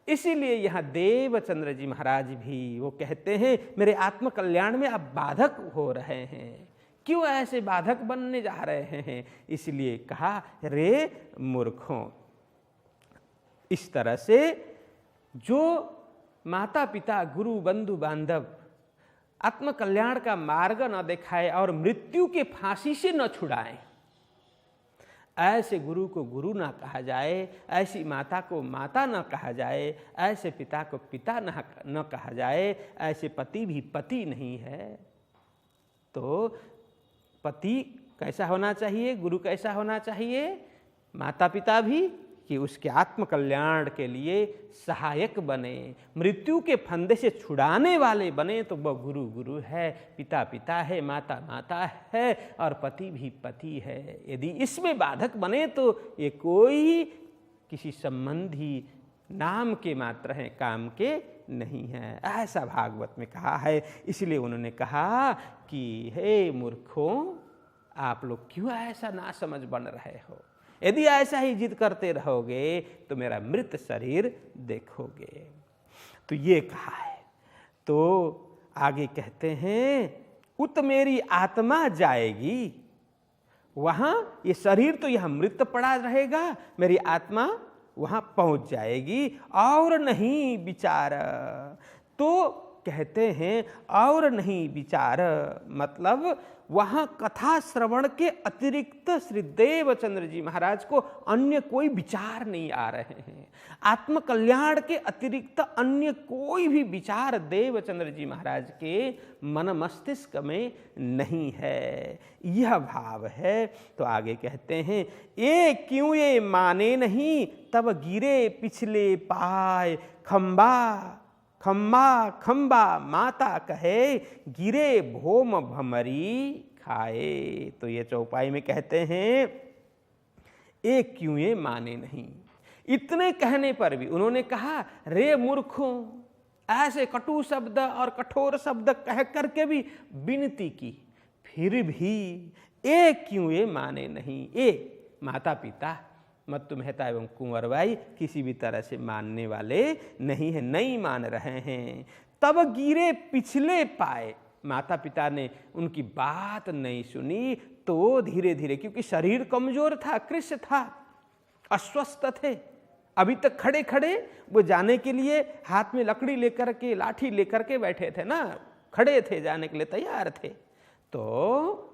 इसीलिए यहाँ देवचंद्र जी महाराज भी वो कहते हैं मेरे आत्मकल्याण में आप बाधक हो रहे हैं, क्यों ऐसे बाधक बनने जा रहे हैं? इसलिए कहा रे मूर्खों। इस तरह से जो माता पिता, गुरु, बंधु, बांधव आत्मकल्याण का मार्ग न दिखाए और मृत्यु के फांसी से न छुड़ाएं, ऐसे गुरु को गुरु ना कहा जाए, ऐसी माता को माता न कहा जाए, ऐसे पिता को पिता न कहा जाए, ऐसे पति भी पति नहीं है। तो पति कैसा होना चाहिए, गुरु कैसा होना चाहिए, माता पिता भी, कि उसके आत्मकल्याण के लिए सहायक बने, मृत्यु के फंदे से छुड़ाने वाले बने, तो वह गुरु है, पिता है, माता है, और पति भी पति है। यदि इसमें बाधक बने तो ये कोई किसी संबंधी नाम के मात्र हैं, काम के नहीं है। ऐसा भागवत में कहा है। इसलिए उन्होंने कहा कि हे मूर्खों, आप लोग क्यों ऐसा ना समझ बन रहे हो? यदि ऐसा ही जिद करते रहोगे तो मेरा मृत शरीर देखोगे। तो ये कहा है। तो आगे कहते हैं उत मेरी आत्मा जाएगी, वहां ये शरीर तो यह मृत पड़ा रहेगा, मेरी आत्मा वहां पहुंच जाएगी। और नहीं विचार, तो कहते हैं और नहीं विचार, मतलब वहां कथा श्रवण के अतिरिक्त श्री देवचंद्र जी महाराज को अन्य कोई विचार नहीं आ रहे हैं। आत्मकल्याण के अतिरिक्त अन्य कोई भी विचार देवचंद्र जी महाराज के मन मस्तिष्क में नहीं है, यह भाव है। तो आगे कहते हैं ये क्यों ये माने नहीं, तब गिरे पिछले पाए खम्बा माता कहे, गिरे भोम भमरी खाए। तो ये चौपाई में कहते हैं एक क्यों ये माने नहीं। इतने कहने पर भी उन्होंने कहा रे मूर्खों, ऐसे कटु शब्द और कठोर शब्द कह करके भी विनती की, फिर भी एक क्यों ये माने नहीं। ए माता पिता मत्तु मेहता एवं कुंवरबाई किसी भी तरह से मानने वाले नहीं है, नहीं मान रहे हैं। तब गिरे पिछले पाए। माता पिता ने उनकी बात नहीं सुनी तो धीरे धीरे, क्योंकि शरीर कमजोर था, कृष्ण था, अस्वस्थ थे, अभी तक खड़े खड़े वो जाने के लिए हाथ में लकड़ी लेकर के, लाठी लेकर के बैठे थे ना, खड़े थे, जाने के लिए तैयार थे। तो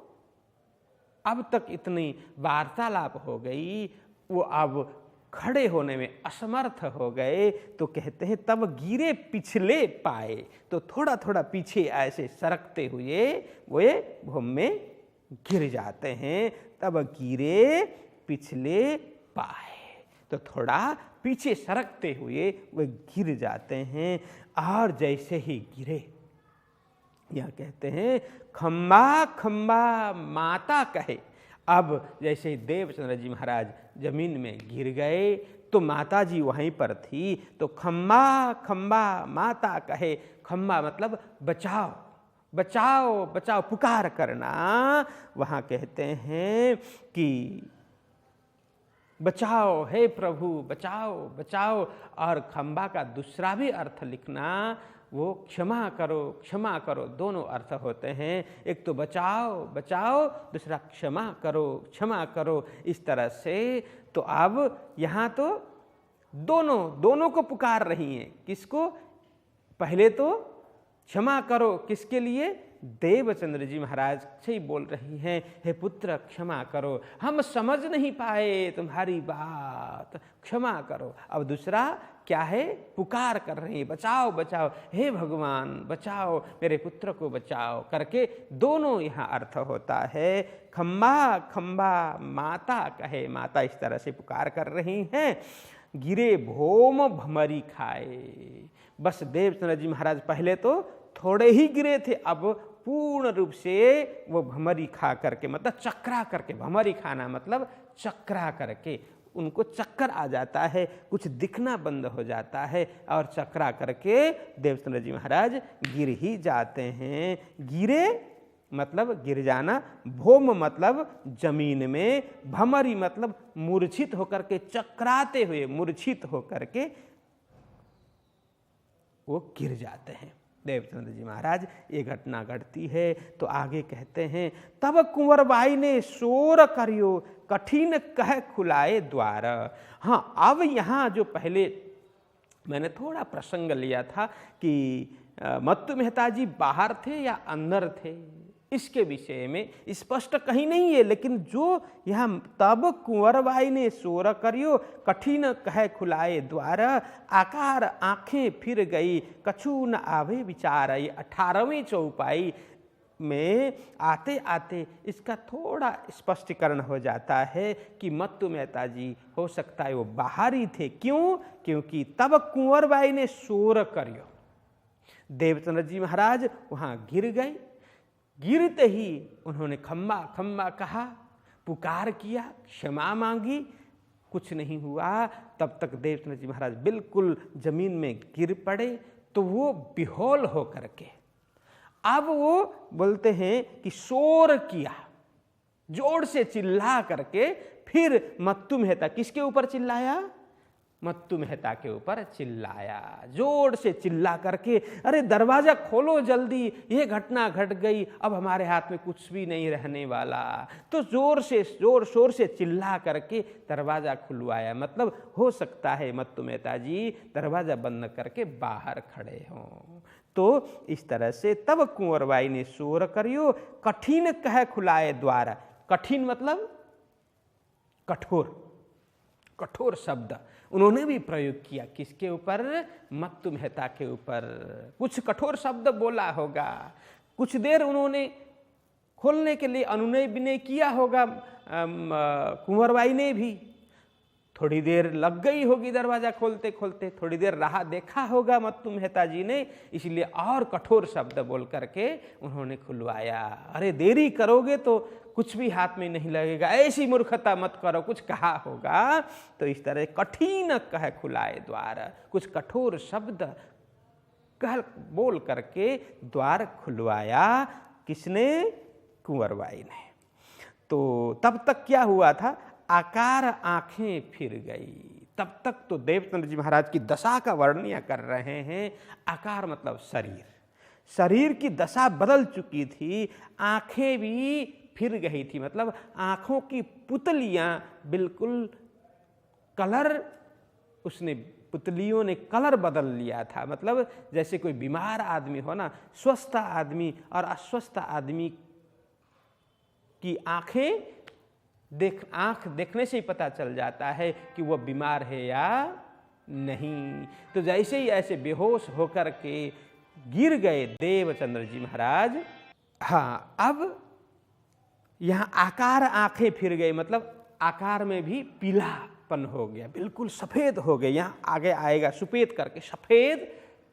अब तक इतनी वार्तालाप हो गई, वो अब खड़े होने में असमर्थ हो गए। तो कहते हैं तब गिरे पिछले पाए, तो थोड़ा थोड़ा पीछे ऐसे सरकते हुए वे भूमि में गिर जाते हैं। तब गिरे पिछले पाए, तो थोड़ा पीछे सरकते हुए वे गिर जाते हैं। और जैसे ही गिरे, यह कहते हैं खम्बा खम्बा माता कहे। अब जैसे देवचंद्र जी महाराज जमीन में गिर गए तो माता जी वहीं पर थी, तो खम्बा खम्बा माता कहे। खम्बा मतलब बचाओ बचाओ बचाओ, पुकार करना। वहाँ कहते हैं कि बचाओ हे प्रभु, बचाओ बचाओ। और खम्बा का दूसरा भी अर्थ लिखना, वो क्षमा करो, दोनों अर्थ होते हैं। एक तो बचाओ बचाओ, दूसरा क्षमा करो, इस तरह से। तो अब यहाँ तो दोनों को पुकार रही हैं। किसको? पहले तो क्षमा करो, किसके लिए? देवचंद्र जी महाराज से ही बोल रही हैं, हे पुत्र क्षमा करो, हम समझ नहीं पाए तुम्हारी बात, क्षमा करो। अब दूसरा क्या है? पुकार कर रही हैं, बचाओ बचाओ, हे भगवान बचाओ, मेरे पुत्र को बचाओ, करके दोनों यहाँ अर्थ होता है। खम्बा खम्बा माता कहे, माता इस तरह से पुकार कर रही हैं। गिरे भोम भमरी खाए। बस देवचंद्र जी महाराज पहले तो थोड़े ही गिरे थे, अब पूर्ण रूप से वो भमरी खा करके, मतलब चक्रा करके, भमरी खाना मतलब चक्रा करके, उनको चक्कर आ जाता है, कुछ दिखना बंद हो जाता है, और चक्रा करके देवचंद्र जी महाराज गिर ही जाते हैं। गिरे मतलब गिर जाना, भोम मतलब जमीन में, भमरी मतलब मूर्छित होकर के, चक्राते हुए मूर्छित होकर के वो गिर जाते हैं देवचंद्र जी महाराज। ये घटना घटती है। तो आगे कहते हैं तब कुंवर बाई ने शोर करियो, कठिन कह खुलाए द्वार। हाँ, अब यहाँ जो पहले मैंने थोड़ा प्रसंग लिया था कि मत्तु मेहता जी बाहर थे या अंदर थे, इसके विषय में स्पष्ट कहीं नहीं है, लेकिन जो यहाँ तब कुंवर बाई ने शोर करियो, कठिन कह खुलाए द्वार, आकार आंखें फिर गई, कछु न आवे विचार। 18वें चौपाई में आते आते इसका थोड़ा स्पष्टीकरण हो जाता है कि मत्तु मेहता जी हो सकता है वो बाहर ही थे। क्यों? क्योंकि तब कुंवर बाई ने शोर करियो, देवचंद्र जी महाराज वहाँ गिर गए। गिरते ही उन्होंने खम्बा खम्बा कहा, पुकार किया, क्षमा मांगी, कुछ नहीं हुआ। तब तक देवचंद्र जी महाराज बिल्कुल जमीन में गिर पड़े। तो वो बेहोल हो करके अब वो बोलते हैं कि शोर किया, जोर से चिल्ला करके। फिर मत्तु मेहता किसके ऊपर चिल्लाया? मत्तु मेहता के ऊपर चिल्लाया, जोर से चिल्ला करके, अरे दरवाजा खोलो जल्दी, ये घटना घट गई, अब हमारे हाथ में कुछ भी नहीं रहने वाला। तो जोर शोर से चिल्ला करके दरवाजा खुलवाया। मतलब हो सकता है मत्तु मेहता जी दरवाजा बंद करके बाहर खड़े हों। तो इस तरह से तब कुंवर बाई ने शोर करियो, कठिन कह खुलाए द्वार। कठिन मतलब कठोर, कठोर शब्द उन्होंने भी प्रयोग किया। किसके ऊपर? मत्तु मेहता के ऊपर। कुछ कठोर शब्द बोला होगा, कुछ देर उन्होंने खोलने के लिए अनुनय विनय किया होगा कुंवर बाई ने भी। थोड़ी देर लग गई होगी दरवाजा खोलते खोलते, थोड़ी देर राह देखा होगा मत्तु मेहता जी ने, इसलिए और कठोर शब्द बोल करके उन्होंने खुलवाया। अरे देरी करोगे तो कुछ भी हाथ में नहीं लगेगा, ऐसी मूर्खता मत करो, कुछ कहा होगा। तो इस तरह कठिन कह खुलाए द्वार, कुछ कठोर शब्द कह बोल करके द्वार खुलवाया। किसने? कुंवर बाई ने। तो तब तक क्या हुआ था? आकार आंखें फिर गई। तब तक तो देवचंद्र जी महाराज की दशा का वर्णन कर रहे हैं। आकार मतलब शरीर, शरीर की दशा बदल चुकी थी, आंखें भी फिर गई थी, मतलब आंखों की पुतलियां बिल्कुल कलर, उसने पुतलियों ने कलर बदल लिया था। मतलब जैसे कोई बीमार आदमी हो ना, स्वस्थ आदमी और अस्वस्थ आदमी की आंखें आंख देखने से ही पता चल जाता है कि वह बीमार है या नहीं। तो जैसे ही ऐसे बेहोश होकर के गिर गए देवचंद्र जी महाराज। हाँ, अब यहाँ आकार आंखें फिर गई, मतलब आकार में भी पीलापन हो गया, बिल्कुल सफ़ेद हो गए। यहाँ आगे आएगा सुपेद करके, सफ़ेद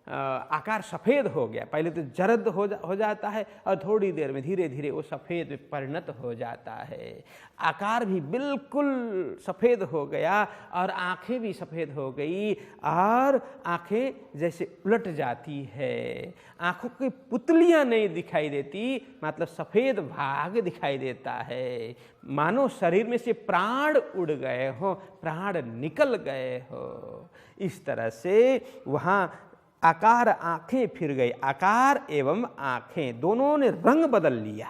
आकार सफ़ेद हो गया। पहले तो जर्द हो जाता है और थोड़ी देर में धीरे धीरे वो सफ़ेद में परिणत हो जाता है। आकार भी बिल्कुल सफ़ेद हो गया और आंखें भी सफ़ेद हो गई, और आंखें जैसे उलट जाती है, आंखों की पुतलियां नहीं दिखाई देती, मतलब सफ़ेद भाग दिखाई देता है, मानो शरीर में से प्राण उड़ गए हो, प्राण निकल गए हो। इस तरह से वहाँ आकार आंखें फिर गई, आकार एवं आंखें दोनों ने रंग बदल लिया,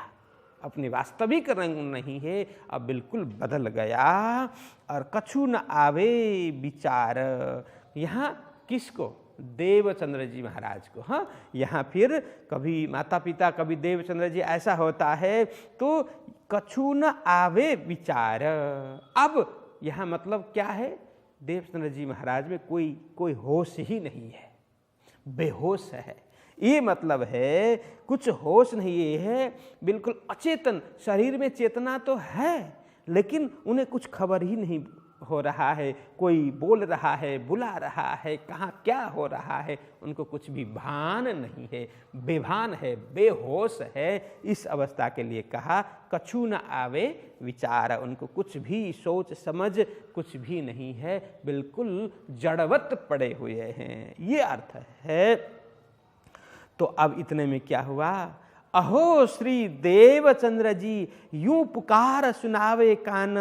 अपने वास्तविक रंग नहीं है, अब बिल्कुल बदल गया। और कछु न आवे विचार, यहाँ किसको? देवचंद्र जी महाराज को। हाँ, यहाँ फिर कभी माता पिता कभी देवचंद्र जी, ऐसा होता है। तो कछु न आवे विचार, अब यहाँ मतलब क्या है? देवचंद्र जी महाराज में कोई होश ही नहीं है, बेहोश है। ये मतलब है कुछ होश नहीं है, बिल्कुल अचेतन। शरीर में चेतना तो है, लेकिन उन्हें कुछ खबर ही नहीं हो रहा है, कोई बोल रहा है, बुला रहा है, कहाँ क्या हो रहा है, उनको कुछ भी भान नहीं है, बेभान है, बेहोश है। इस अवस्था के लिए कहा कछु न आवे विचार, उनको कुछ भी सोच समझ कुछ भी नहीं है, बिल्कुल जड़वत पड़े हुए हैं, ये अर्थ है। तो अब इतने में क्या हुआ? अहो श्री देवचंद्र जी यूं पुकार सुनावे कान,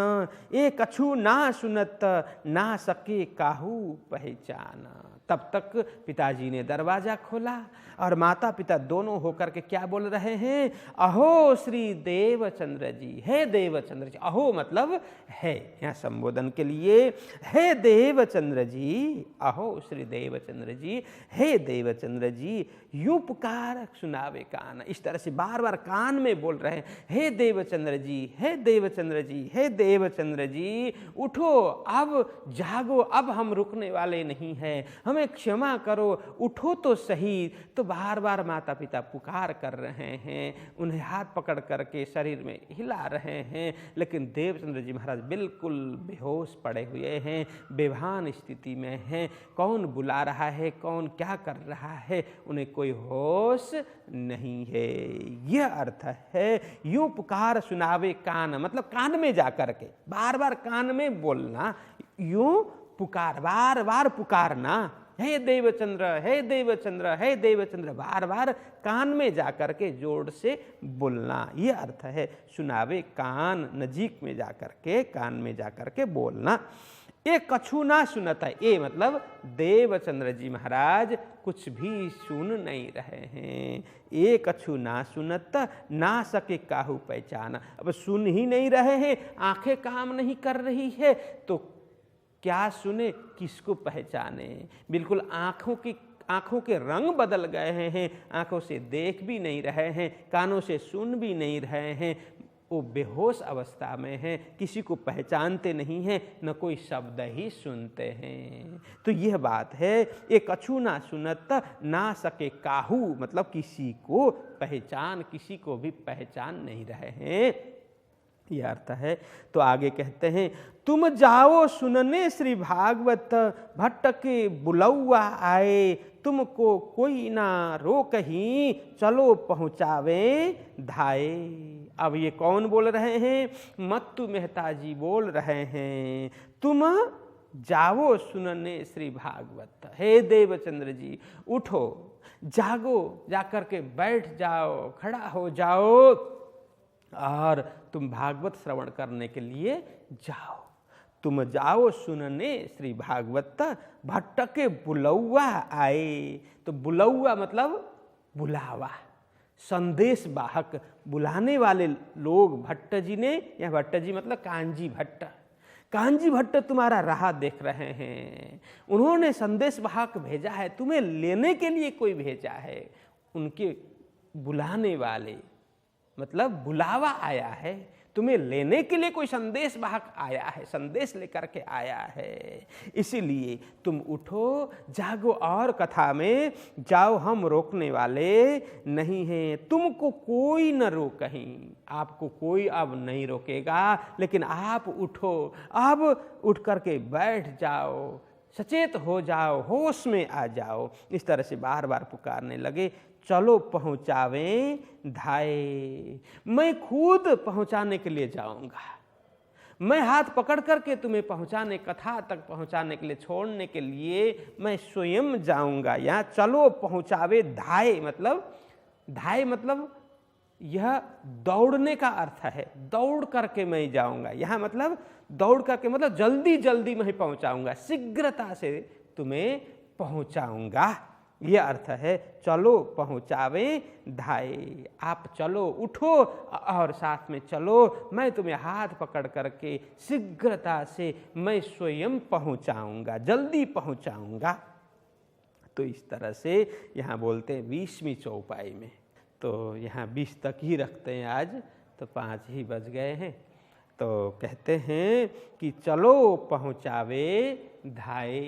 ए कछु ना सुनत ना सके काहू पहचान। तब तक पिताजी ने दरवाजा खोला और माता पिता दोनों होकर के क्या बोल रहे हैं? अहो श्री देवचंद्र जी, हे देवचंद्र जी। अहो मतलब है, यहाँ संबोधन के लिए, हे देवचंद्र जी, अहो श्री देवचंद्र जी, हे देवचंद्र जी, यूं पुकार सुनावे कान। इस तरह से बार बार कान में बोल रहे हैं, हे देवचंद्र जी, हे देवचंद्र जी, हे देवचंद्र जी, उठो, अब जागो, अब हम रुकने वाले नहीं हैं, हमें क्षमा करो, उठो तो सही। तो बार बार माता पिता पुकार कर रहे हैं, उन्हें हाथ पकड़ करके शरीर में हिला रहे हैं, लेकिन देवचंद्र जी महाराज बिल्कुल बेहोश पड़े हुए हैं, बेभान स्थिति में हैं। कौन बुला रहा है, कौन क्या कर रहा है, उन्हें कोई होश नहीं है। यह अर्थ है यूं पुकार सुनावे कान, मतलब कान में जाकर के बार बार कान में बोलना, यूं पुकार, बार बार पुकारना, हे देवचंद्र, हे देवचंद्र, हे देवचंद्र, बार बार कान में जाकर के जोर से बोलना, ये अर्थ है। सुनावे कान, नजीक में जाकर के, कान में जाकर के बोलना। ये कछु ना सुनता, ये मतलब देवचंद्र जी महाराज कुछ भी सुन नहीं रहे हैं। ये कछु ना सुनत ना सके काहू पहचाना, अब सुन ही नहीं रहे हैं, आंखें काम नहीं कर रही है, तो क्या सुने, किसको पहचाने? बिल्कुल आंखों के रंग बदल गए हैं, आंखों से देख भी नहीं रहे हैं, कानों से सुन भी नहीं रहे हैं, वो बेहोश अवस्था में हैं, किसी को पहचानते नहीं हैं, न कोई शब्द ही सुनते हैं। तो यह बात है, ये कछु ना सुनत ना सके काहू, मतलब किसी को पहचान, किसी को भी पहचान नहीं रहे हैं, यह अर्थ है। तो आगे कहते हैं, तुम जाओ सुनने श्री भागवत, भट्टके बुलौआ आए, तुमको कोई ना रोक ही, चलो पहुँचावे धाये। अब ये कौन बोल रहे हैं? मत्तु मेहता जी बोल रहे हैं। तुम जाओ सुनने श्री भागवत, हे देवचंद्र जी उठो, जागो, जाकर के बैठ जाओ, खड़ा हो जाओ और तुम भागवत श्रवण करने के लिए जाओ। तुम जाओ सुनने श्री भागवत, भट्ट के बुलौआ आए। तो बुलौआ मतलब बुलावा, संदेश वाहक, बुलाने वाले लोग भट्ट जी ने, या भट्ट जी मतलब कांजी भट्ट। कांजी भट्ट तुम्हारा राह देख रहे हैं, उन्होंने संदेश वाहक भेजा है, तुम्हें लेने के लिए कोई भेजा है। उनके बुलाने वाले मतलब बुलावा आया है, तुम्हें लेने के लिए कोई संदेश वाहक आया है, संदेश लेकर के आया है। इसीलिए तुम उठो जागो और कथा में जाओ, हम रोकने वाले नहीं हैं। तुमको कोई न रोक, कहीं आपको कोई अब नहीं रोकेगा, लेकिन आप उठो, अब उठ करके बैठ जाओ, सचेत हो जाओ, होश में आ जाओ। इस तरह से बार बार पुकारने लगे, चलो पहुँचावें धाये। मैं खुद पहुँचाने के लिए जाऊँगा, मैं हाथ पकड़ करके तुम्हें पहुँचाने, कथा तक पहुँचाने के लिए, छोड़ने के लिए मैं स्वयं जाऊँगा। यहाँ चलो पहुँचावे धाये मतलब यह दौड़ने का अर्थ है, दौड़ करके मैं जाऊँगा। यहाँ मतलब दौड़ करके मतलब जल्दी जल्दी मैं पहुँचाऊँगा, शीघ्रता से तुम्हें पहुँचाऊँगा, यह अर्थ है। चलो पहुँचावे धाये, आप चलो, उठो और साथ में चलो, मैं तुम्हें हाथ पकड़ करके शीघ्रता से मैं स्वयं पहुँचाऊँगा, जल्दी पहुँचाऊँगा। तो इस तरह से यहाँ बोलते हैं 20वीं चौपाई में। तो यहाँ 20 तक ही रखते हैं आज, तो 5 ही बज गए हैं। तो कहते हैं कि चलो पहुँचावे धाये,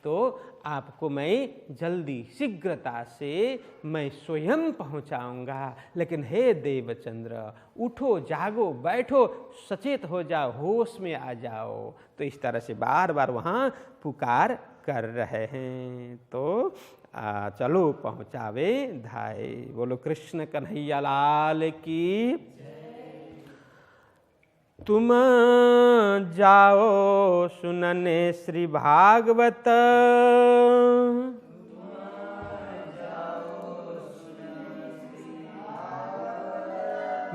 तो आपको मैं जल्दी शीघ्रता से मैं स्वयं पहुँचाऊँगा। लेकिन हे देवचंद्र, उठो जागो बैठो, सचेत हो जाओ, होश में आ जाओ। तो इस तरह से बार बार वहाँ पुकार कर रहे हैं। तो चलो पहुँचावे धाये। बोलो कृष्ण कन्हैया लाल की। तुम जाओ सुनने श्री भागवत,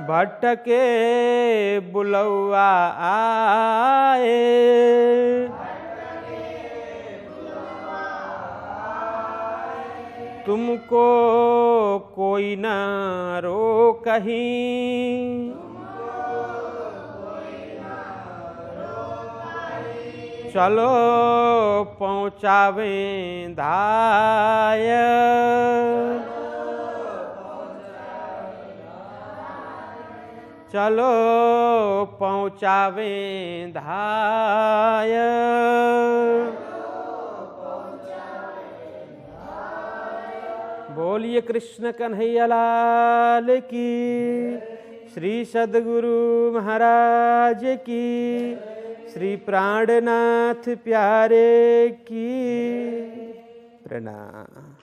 भट्ट के बुलौआ आए। तुमको कोई न रोकही, चलो पहुँचावें धाय। चलो पहुँचावें धाय। बोलिए कृष्ण कन्हैया लाल की, श्री सद्गुरु महाराज की, श्री प्राणनाथ प्यारे की प्रणाम।